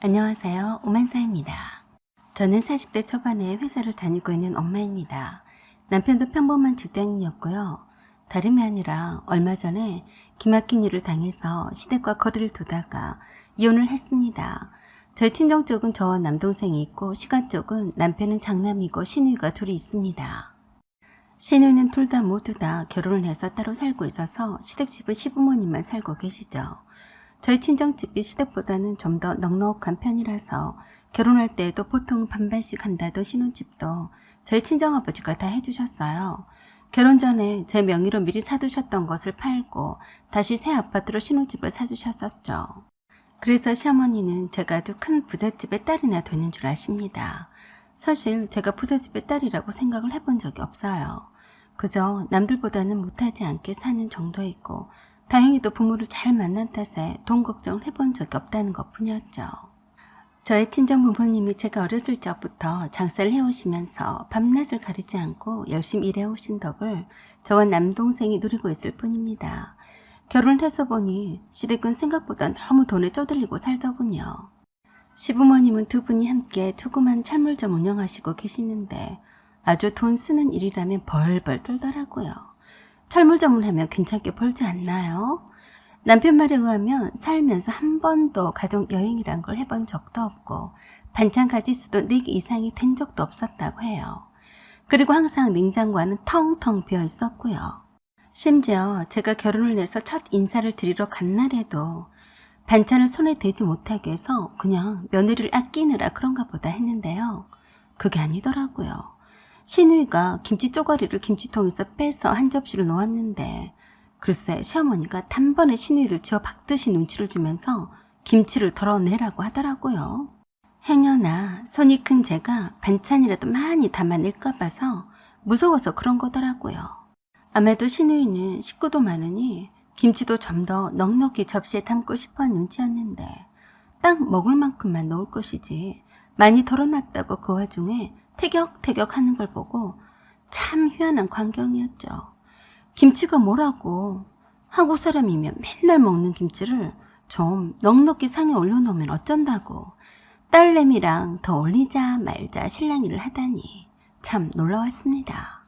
안녕하세요. 오만사입니다. 저는 40대 초반에 회사를 다니고 있는 엄마입니다. 남편도 평범한 직장인이었고요. 다름이 아니라 얼마 전에 기막힌 일을 당해서 시댁과 거리를 두다가 이혼을 했습니다. 저희 친정 쪽은 저와 남동생이 있고 시가 쪽은 남편은 장남이고 시누이가 둘이 있습니다. 시누이는 둘 다 모두 다 결혼을 해서 따로 살고 있어서 시댁집은 시부모님만 살고 계시죠. 저희 친정집이 시댁보다는 좀 더 넉넉한 편이라서 결혼할 때에도 보통 반반씩 한다던 신혼집도 저희 친정아버지가 다 해주셨어요. 결혼 전에 제 명의로 미리 사두셨던 것을 팔고 다시 새 아파트로 신혼집을 사주셨었죠. 그래서 시어머니는 제가 아주 큰 부잣집의 딸이나 되는 줄 아십니다. 사실 제가 부잣집의 딸이라고 생각을 해본 적이 없어요. 그저 남들보다는 못하지 않게 사는 정도이고 다행히도 부모를 잘 만난 탓에 돈 걱정을 해본 적이 없다는 것 뿐이었죠. 저희 친정 부모님이 제가 어렸을 적부터 장사를 해오시면서 밤낮을 가리지 않고 열심히 일해오신 덕을 저와 남동생이 누리고 있을 뿐입니다. 결혼을 해서 보니 시댁은 생각보다 너무 돈에 쪼들리고 살더군요. 시부모님은 두 분이 함께 조그만 철물점 운영하시고 계시는데 아주 돈 쓰는 일이라면 벌벌 떨더라고요. 철물점을 하면 괜찮게 벌지 않나요? 남편 말에 의하면 살면서 한 번도 가족 여행이란 걸 해본 적도 없고 반찬 가짓수도 4개 이상이 된 적도 없었다고 해요. 그리고 항상 냉장고 안은 텅텅 비어 있었고요. 심지어 제가 결혼을 해서 첫 인사를 드리러 간 날에도 반찬을 손에 대지 못하게 해서 그냥 며느리를 아끼느라 그런가 보다 했는데요. 그게 아니더라고요. 시누이가 김치 쪼가리를 김치통에서 빼서 한 접시를 놓았는데 글쎄 시어머니가 단번에 시누이를 쥐어 박듯이 눈치를 주면서 김치를 덜어내라고 하더라고요. 행여나 손이 큰 제가 반찬이라도 많이 담아낼까 봐서 무서워서 그런 거더라고요. 아마도 시누이는 식구도 많으니 김치도 좀 더 넉넉히 접시에 담고 싶어한 눈치였는데 딱 먹을 만큼만 넣을 것이지 많이 덜어놨다고 그 와중에 태격태격 하는 걸 보고 참 희한한 광경이었죠. 김치가 뭐라고, 한국 사람이면 맨날 먹는 김치를 좀 넉넉히 상에 올려놓으면 어쩐다고 딸내미랑 더 올리자 말자 실랑이를 하다니 참 놀라웠습니다.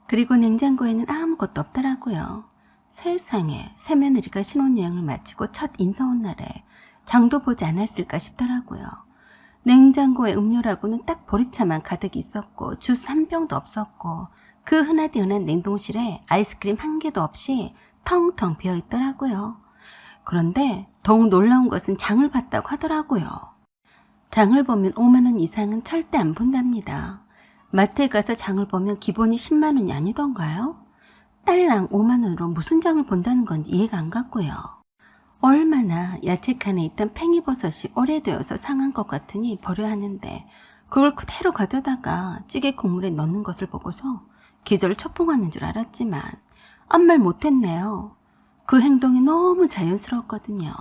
그리고 냉장고에는 아무것도 없더라고요. 세상에, 새며느리가 신혼여행을 마치고 첫 인사 온 날에 장도 보지 않았을까 싶더라고요. 냉장고에 음료라고는 딱 보리차만 가득 있었고 주스 한 병도 없었고 그 흔하디 흔한 냉동실에 아이스크림 한 개도 없이 텅텅 비어 있더라고요. 그런데 더욱 놀라운 것은 장을 봤다고 하더라고요. 장을 보면 5만 원 이상은 절대 안 본답니다. 마트에 가서 장을 보면 기본이 10만 원이 아니던가요? 딸랑 5만 원으로 무슨 장을 본다는 건지 이해가 안 갔고요. 얼마나 야채칸에 있던 팽이버섯이 오래되어서 상한 것 같으니 버려야 하는데 그걸 그대로 가져다가 찌개 국물에 넣는 것을 보고서 기절을 초풍하는 줄 알았지만 아무 말 못했네요. 그 행동이 너무 자연스러웠거든요.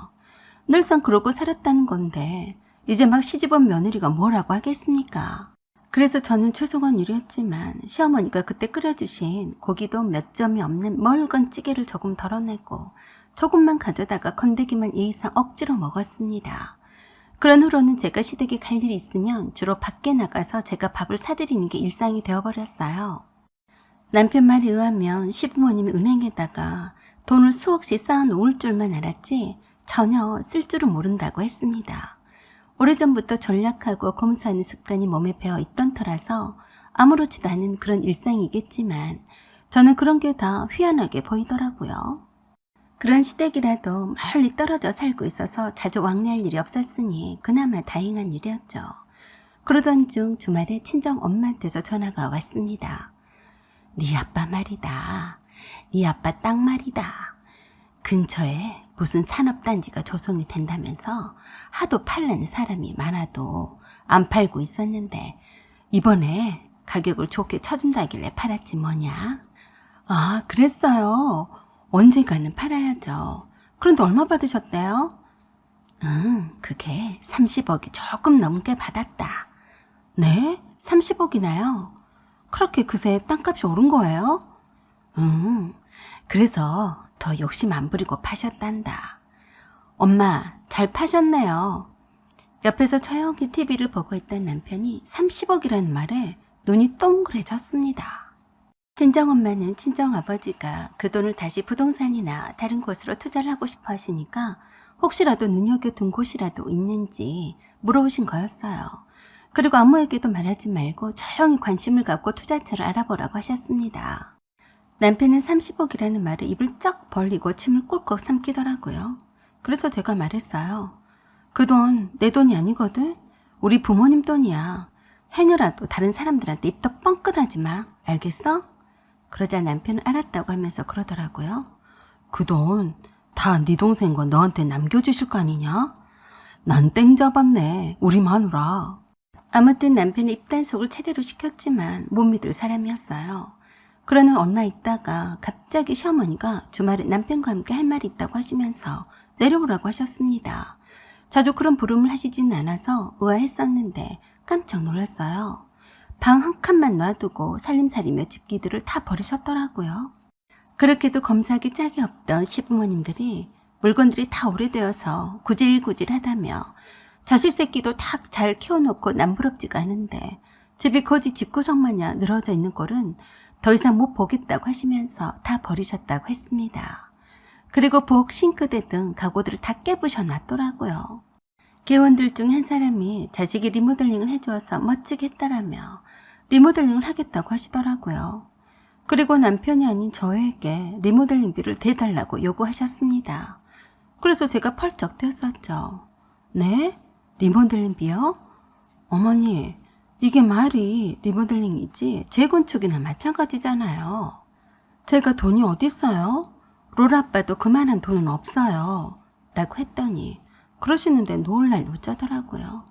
늘상 그러고 살았다는 건데 이제 막 시집온 며느리가 뭐라고 하겠습니까? 그래서 저는 죄송한 일이었지만 시어머니가 그때 끓여주신 고기도 몇 점이 없는 멀건 찌개를 조금 덜어내고 조금만 가져다가 건더기만 예의상 억지로 먹었습니다. 그런 후로는 제가 시댁에 갈 일이 있으면 주로 밖에 나가서 제가 밥을 사드리는 게 일상이 되어버렸어요. 남편 말에 의하면 시부모님이 은행에다가 돈을 수억씩 쌓아놓을 줄만 알았지 전혀 쓸 줄은 모른다고 했습니다. 오래전부터 전략하고 검수하는 습관이 몸에 배어 있던 터라서 아무렇지도 않은 그런 일상이겠지만 저는 그런 게 다 희한하게 보이더라고요. 그런 시댁이라도 멀리 떨어져 살고 있어서 자주 왕래할 일이 없었으니 그나마 다행한 일이었죠. 그러던 중 주말에 친정 엄마한테서 전화가 왔습니다. 네 아빠 말이다. 네 아빠 딱 말이다. 근처에 무슨 산업단지가 조성이 된다면서 하도 팔라는 사람이 많아도 안 팔고 있었는데 이번에 가격을 좋게 쳐준다길래 팔았지 뭐냐. 아, 그랬어요. 언젠가는 팔아야죠. 그런데 얼마 받으셨대요? 그게 30억이 조금 넘게 받았다. 네? 30억이나요? 그렇게 그새 땅값이 오른 거예요? 그래서 더 욕심 안 부리고 파셨단다. 엄마, 잘 파셨네요. 옆에서 조용히 TV를 보고 있던 남편이 30억이라는 말에 눈이 동그래졌습니다. 친정엄마는 친정아버지가 그 돈을 다시 부동산이나 다른 곳으로 투자를 하고 싶어 하시니까 혹시라도 눈여겨둔 곳이라도 있는지 물어보신 거였어요. 그리고 아무에게도 말하지 말고 조용히 관심을 갖고 투자처를 알아보라고 하셨습니다. 남편은 30억이라는 말에 입을 쩍 벌리고 침을 꿀꺽 삼키더라고요. 그래서 제가 말했어요. 그 돈 내 돈이 아니거든. 우리 부모님 돈이야. 행여라도 다른 사람들한테 입덕 뻥끗하지 마. 알겠어? 그러자 남편은 알았다고 하면서 그러더라고요. 그 돈 다 네 동생과 너한테 남겨주실 거 아니냐? 난 땡 잡았네. 우리 마누라. 아무튼 남편의 입단속을 제대로 시켰지만 못 믿을 사람이었어요. 그러는 얼마 있다가 갑자기 시어머니가 주말에 남편과 함께 할 말이 있다고 하시면서 내려오라고 하셨습니다. 자주 그런 부름을 하시지는 않아서 의아했었는데 깜짝 놀랐어요. 방 한 칸만 놔두고 살림살이며 집기들을 다 버리셨더라고요. 그렇게도 검사하기 짝이 없던 시부모님들이 물건들이 다 오래되어서 구질구질하다며 자식 새끼도 다 잘 키워놓고 남부럽지가 않은데 집이 거지 집구석 마냥 늘어져 있는 꼴은 더 이상 못 보겠다고 하시면서 다 버리셨다고 했습니다. 그리고 복, 싱크대 등 가구들을 다 깨부셔 놨더라고요. 개원들 중 한 사람이 자식이 리모델링을 해주어서 멋지게 했다라며 리모델링을 하겠다고 하시더라고요. 그리고 남편이 아닌 저에게 리모델링비를 대달라고 요구하셨습니다. 그래서 제가 펄쩍 뛰었었죠. 네? 리모델링비요? 어머니, 이게 말이 리모델링이지 재건축이나 마찬가지잖아요. 제가 돈이 어딨어요? 롤아빠도 그만한 돈은 없어요. 라고 했더니 그러시는데 놀랄 노자더라고요.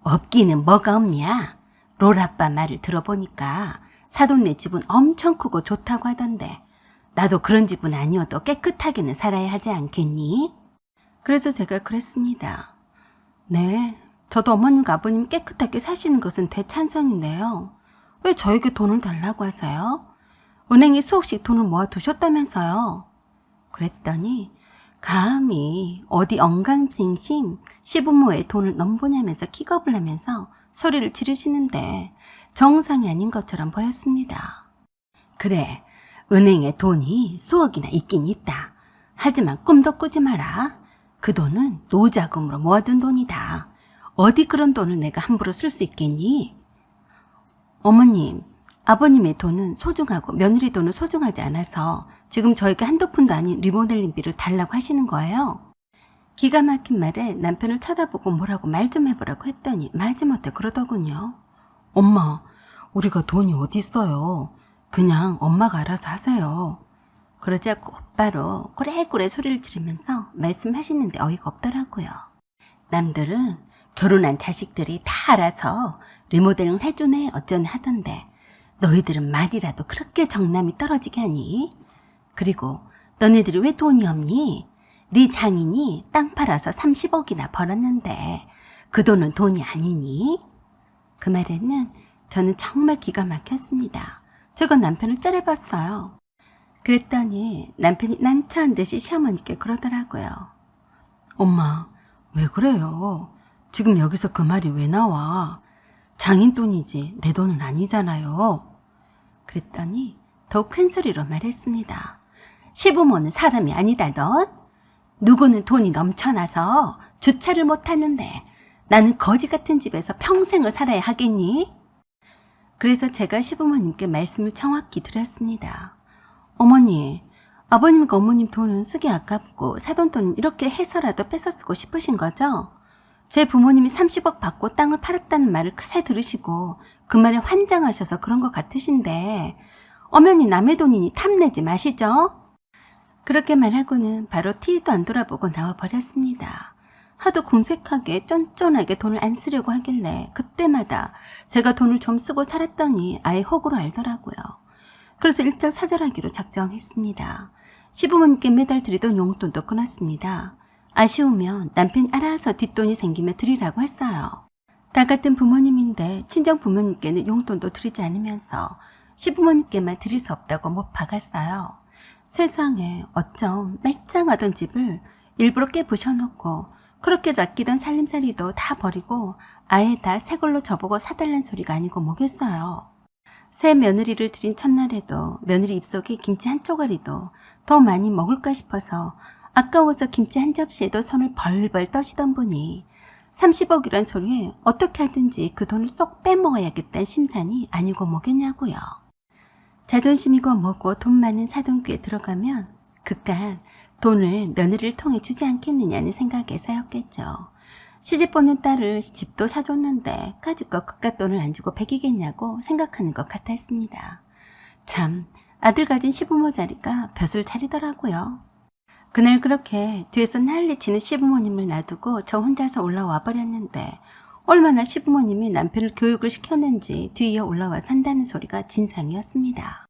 없기는 뭐가 없냐? 롤아빠 말을 들어보니까 사돈네 집은 엄청 크고 좋다고 하던데 나도 그런 집은 아니어도 깨끗하게는 살아야 하지 않겠니? 그래서 제가 그랬습니다. 네, 저도 어머님과 아버님 깨끗하게 사시는 것은 대찬성인데요. 왜 저에게 돈을 달라고 하세요? 은행에 수억씩 돈을 모아두셨다면서요. 그랬더니 감히 어디 엉강생심 시부모의 돈을 넘보냐면서 킥업을 하면서 소리를 지르시는데 정상이 아닌 것처럼 보였습니다. 그래, 은행에 돈이 수억이나 있긴 있다. 하지만 꿈도 꾸지 마라. 그 돈은 노자금으로 모아둔 돈이다. 어디 그런 돈을 내가 함부로 쓸 수 있겠니? 어머님, 아버님의 돈은 소중하고 며느리 돈은 소중하지 않아서 지금 저에게 한두 푼도 아닌 리모델링비를 달라고 하시는 거예요. 기가 막힌 말에 남편을 쳐다보고 뭐라고 말 좀 해보라고 했더니 마지못해 그러더군요. 엄마, 우리가 돈이 어디 있어요. 그냥 엄마가 알아서 하세요. 그러자 곧바로 꾸레꾸레 소리를 지르면서 말씀하시는데 어이가 없더라고요. 남들은 결혼한 자식들이 다 알아서 리모델링 해주네 어쩌네 하던데 너희들은 말이라도 그렇게 정남이 떨어지게 하니? 그리고 너네들이 왜 돈이 없니? 네 장인이 땅 팔아서 30억이나 벌었는데 그 돈은 돈이 아니니? 그 말에는 저는 정말 기가 막혔습니다. 제가 남편을 째려봤어요. 그랬더니 남편이 난처한 듯이 시어머니께 그러더라고요. 엄마, 왜 그래요? 지금 여기서 그 말이 왜 나와? 장인 돈이지 내 돈은 아니잖아요. 그랬더니 더욱 큰 소리로 말했습니다. 시부모는 사람이 아니다 넌? 누구는 돈이 넘쳐나서 주차를 못하는데 나는 거지 같은 집에서 평생을 살아야 하겠니? 그래서 제가 시부모님께 말씀을 정확히 드렸습니다. 어머니, 아버님과 어머님 돈은 쓰기 아깝고 사돈돈은 이렇게 해서라도 뺏어 쓰고 싶으신 거죠? 제 부모님이 30억 받고 땅을 팔았다는 말을 크세 들으시고 그 말에 환장하셔서 그런 것 같으신데 엄연히 남의 돈이니 탐내지 마시죠? 그렇게 말하고는 바로 티도 안 돌아보고 나와버렸습니다. 하도 궁색하게 쫀쫀하게 돈을 안 쓰려고 하길래 그때마다 제가 돈을 좀 쓰고 살았더니 아예 호구로 알더라고요. 그래서 일절 사절하기로 작정했습니다. 시부모님께 매달 드리던 용돈도 끊었습니다. 아쉬우면 남편이 알아서 뒷돈이 생기면 드리라고 했어요. 다 같은 부모님인데 친정 부모님께는 용돈도 드리지 않으면서 시부모님께만 드릴 수 없다고 못 박았어요. 세상에 어쩜 말짱하던 집을 일부러 깨부셔놓고 그렇게 아끼던 살림살이도 다 버리고 아예 다 새 걸로 저보고 사달란 소리가 아니고 뭐겠어요. 새 며느리를 들인 첫날에도 며느리 입속에 김치 한 쪼가리도 더 많이 먹을까 싶어서 아까워서 김치 한 접시에도 손을 벌벌 떠시던 분이 30억이란 소리에 어떻게 하든지 그 돈을 쏙 빼먹어야겠다는 심산이 아니고 뭐겠냐고요. 자존심이고 뭐고 돈 많은 사돈귀에 들어가면 그깟 돈을 며느리를 통해 주지 않겠느냐는 생각에서였겠죠. 시집보는 딸을 집도 사줬는데 까짓거 그깟 돈을 안 주고 배기겠냐고 생각하는 것 같았습니다. 참, 아들 가진 시부모 자리가 벼슬 차리더라고요. 그날 그렇게 뒤에서 난리치는 시부모님을 놔두고 저 혼자서 올라와 버렸는데 얼마나 시부모님이 남편을 교육을 시켰는지 뒤에 올라와 산다는 소리가 진상이었습니다.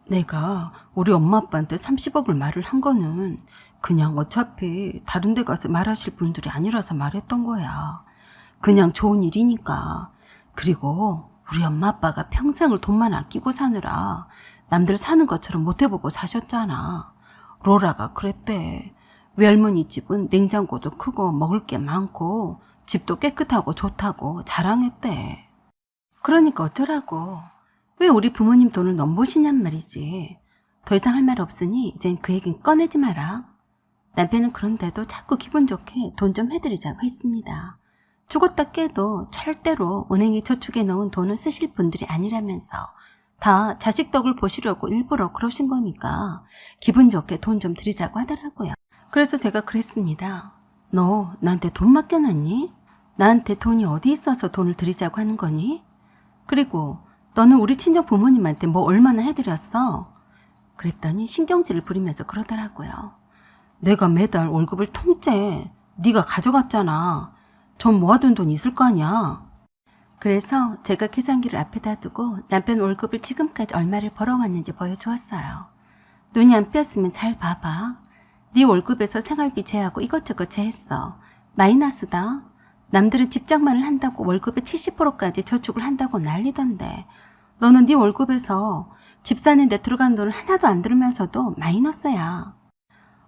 내가 우리 엄마 아빠한테 30억을 말을 한 거는 그냥 어차피 다른 데 가서 말하실 분들이 아니라서 말했던 거야. 그냥 좋은 일이니까. 그리고 우리 엄마 아빠가 평생을 돈만 아끼고 사느라 남들 사는 것처럼 못 해보고 사셨잖아. 로라가 그랬대. 외할머니 집은 냉장고도 크고 먹을 게 많고 집도 깨끗하고 좋다고 자랑했대. 그러니까 어쩌라고. 왜 우리 부모님 돈을 넘보시냔 말이지. 더 이상 할 말 없으니 이젠 그 얘긴 꺼내지 마라. 남편은 그런데도 자꾸 기분 좋게 돈 좀 해드리자고 했습니다. 죽었다 깨도 절대로 은행에 저축해 놓은 돈을 쓰실 분들이 아니라면서 다 자식 덕을 보시려고 일부러 그러신 거니까 기분 좋게 돈 좀 드리자고 하더라고요. 그래서 제가 그랬습니다. 너 나한테 돈 맡겨놨니? 나한테 돈이 어디 있어서 돈을 드리자고 하는 거니? 그리고 너는 우리 친정 부모님한테 뭐 얼마나 해드렸어? 그랬더니 신경질을 부리면서 그러더라고요. 내가 매달 월급을 통째 네가 가져갔잖아. 전 모아둔 돈 있을 거 아니야. 그래서 제가 계산기를 앞에다 두고 남편 월급을 지금까지 얼마를 벌어왔는지 보여주었어요. 눈이 안 삐었으면 잘 봐봐. 네 월급에서 생활비 제하고 이것저것 제했어. 마이너스다. 남들은 집장만을 한다고 월급의 70%까지 저축을 한다고 난리던데 너는 네 월급에서 집 사는데 들어간 돈을 하나도 안 들으면서도 마이너스야.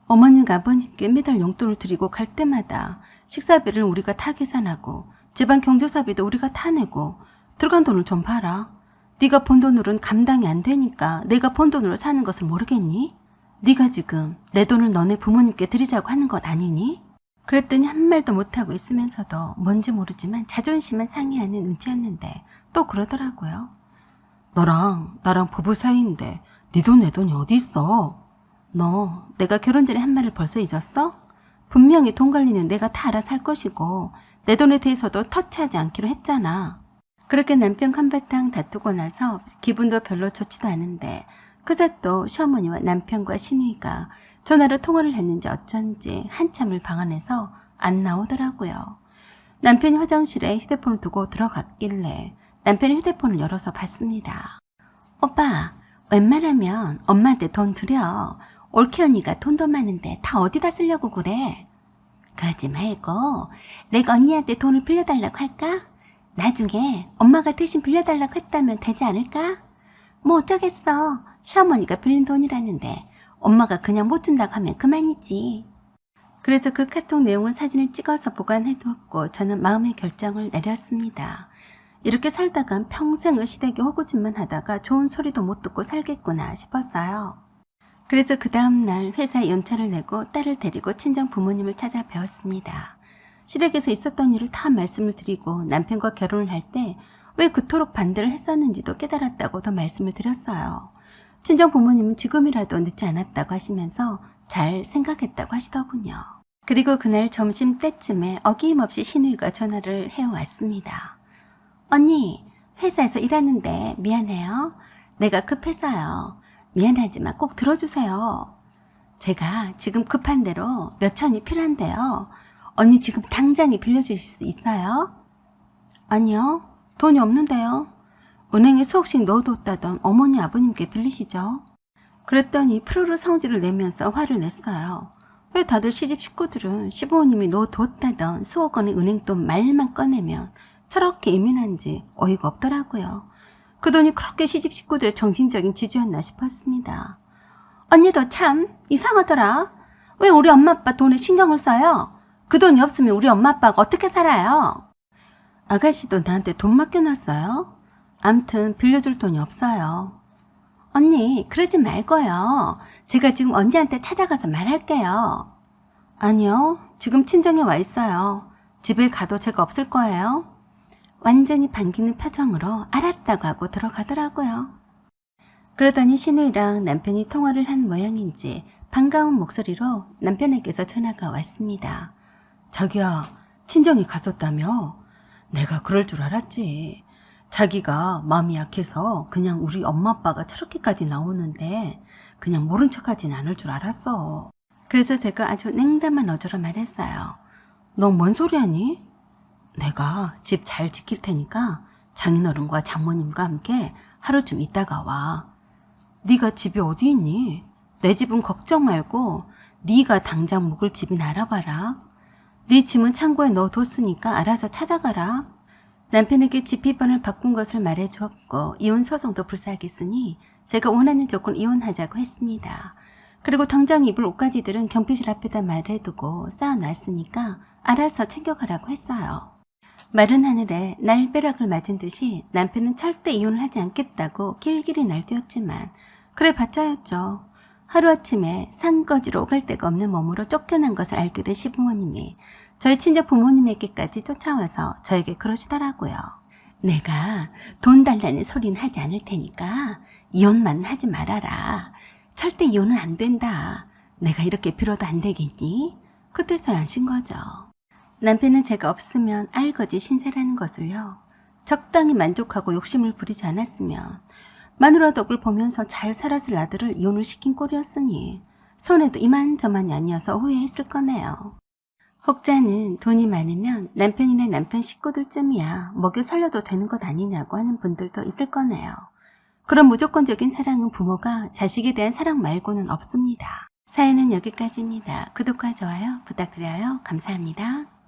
어머님과 아버님께 매달 용돈을 드리고 갈 때마다 식사비를 우리가 다 계산하고 집안 경조사비도 우리가 다 내고 들어간 돈을 좀 봐라. 네가 번 돈으로는 감당이 안 되니까 내가 번 돈으로 사는 것을 모르겠니? 네가 지금 내 돈을 너네 부모님께 드리자고 하는 것 아니니? 그랬더니 한 말도 못하고 있으면서도 뭔지 모르지만 자존심만 상해하는 눈치였는데 또 그러더라고요. 너랑 나랑 부부 사이인데 네 돈 내 돈이 어디 있어? 너 내가 결혼 전에 한 말을 벌써 잊었어? 분명히 돈 관리는 내가 다 알아서 할 것이고 내 돈에 대해서도 터치하지 않기로 했잖아. 그렇게 남편 한바탕 다투고 나서 기분도 별로 좋지도 않은데 그새 또 시어머니와 남편과 시누이가 전화로 통화를 했는지 어쩐지 한참을 방 안에서 안 나오더라고요. 남편이 화장실에 휴대폰을 두고 들어갔길래 남편이 휴대폰을 열어서 봤습니다. 오빠, 웬만하면 엄마한테 돈 드려. 올케 언니가 돈도 많은데 다 어디다 쓰려고 그래? 그러지 말고 내가 언니한테 돈을 빌려달라고 할까? 나중에 엄마가 대신 빌려달라고 했다면 되지 않을까? 뭐 어쩌겠어. 시어머니가 빌린 돈이라는데 엄마가 그냥 못 준다고 하면 그만이지. 그래서 그 카톡 내용을 사진을 찍어서 보관해두었고 저는 마음의 결정을 내렸습니다. 이렇게 살다간 평생을 시댁에 호구짓만 하다가 좋은 소리도 못 듣고 살겠구나 싶었어요. 그래서 그 다음날 회사에 연차를 내고 딸을 데리고 친정 부모님을 찾아뵈었습니다. 시댁에서 있었던 일을 다 말씀을 드리고 남편과 결혼을 할 때 왜 그토록 반대를 했었는지도 깨달았다고 더 말씀을 드렸어요. 친정 부모님은 지금이라도 늦지 않았다고 하시면서 잘 생각했다고 하시더군요. 그리고 그날 점심때쯤에 어김없이 시누이가 전화를 해왔습니다. 언니, 회사에서 일하는데 미안해요. 내가 급해서요. 미안하지만 꼭 들어주세요. 제가 지금 급한 대로 몇 천이 필요한데요. 언니 지금 당장에 빌려주실 수 있어요? 아니요. 돈이 없는데요. 은행에 수억씩 넣어뒀다던 어머니 아버님께 빌리시죠. 그랬더니 프로로 성질을 내면서 화를 냈어요. 왜 다들 시집 식구들은 시부모님이 넣어뒀다던 수억 원의 은행돈 말만 꺼내면 저렇게 예민한지 어이가 없더라고요. 그 돈이 그렇게 시집 식구들의 정신적인 지주였나 싶었습니다. 언니도 참 이상하더라. 왜 우리 엄마 아빠 돈에 신경을 써요? 그 돈이 없으면 우리 엄마 아빠가 어떻게 살아요? 아가씨도 나한테 돈 맡겨놨어요? 암튼 빌려줄 돈이 없어요. 언니, 그러지 말고요. 제가 지금 언니한테 찾아가서 말할게요. 아니요, 지금 친정에 와 있어요. 집에 가도 제가 없을 거예요. 완전히 반기는 표정으로 알았다고 하고 들어가더라고요. 그러더니 신우이랑 남편이 통화를 한 모양인지 반가운 목소리로 남편에게서 전화가 왔습니다. 자기야, 친정에 갔었다며? 내가 그럴 줄 알았지. 자기가 마음이 약해서 그냥 우리 엄마 아빠가 저렇게까지 나오는데 그냥 모른 척하진 않을 줄 알았어. 그래서 제가 아주 냉담한 어조로 말했어요. 너 뭔 소리 하니? 내가 집 잘 지킬 테니까 장인어른과 장모님과 함께 하루쯤 있다가 와. 네가 집이 어디 있니? 내 집은 걱정 말고 네가 당장 묵을 집이나 알아봐라. 네 짐은 창고에 넣어뒀으니까 알아서 찾아가라. 남편에게 지피번을 바꾼 것을 말해주었고 이혼 소송도 불사하겠으니 제가 원하는 조건 이혼하자고 했습니다. 그리고 당장 입을 옷가지들은 경비실 앞에다 말해두고 쌓아놨으니까 알아서 챙겨가라고 했어요. 마른 하늘에 날벼락을 맞은 듯이 남편은 절대 이혼을 하지 않겠다고 길길이 날뛰었지만 그래 봤자였죠. 하루아침에 산거지로 오갈 데가 없는 몸으로 쫓겨난 것을 알게 된 시부모님이 저희 친정 부모님에게까지 쫓아와서 저에게 그러시더라고요. 내가 돈 달라는 소리는 하지 않을 테니까 이혼만 하지 말아라. 절대 이혼은 안 된다. 내가 이렇게 빌어도 안 되겠니? 그때서야 안신 거죠. 남편은 제가 없으면 알거지 신세라는 것을요. 적당히 만족하고 욕심을 부리지 않았으면 마누라 덕을 보면서 잘 살았을 아들을 이혼을 시킨 꼴이었으니 손에도 이만저만이 아니어서 후회했을 거네요. 혹자는 돈이 많으면 남편이나 남편 식구들쯤이야 먹여 살려도 되는 것 아니냐고 하는 분들도 있을 거네요. 그런 무조건적인 사랑은 부모가 자식에 대한 사랑 말고는 없습니다. 사연은 여기까지입니다. 구독과 좋아요 부탁드려요. 감사합니다.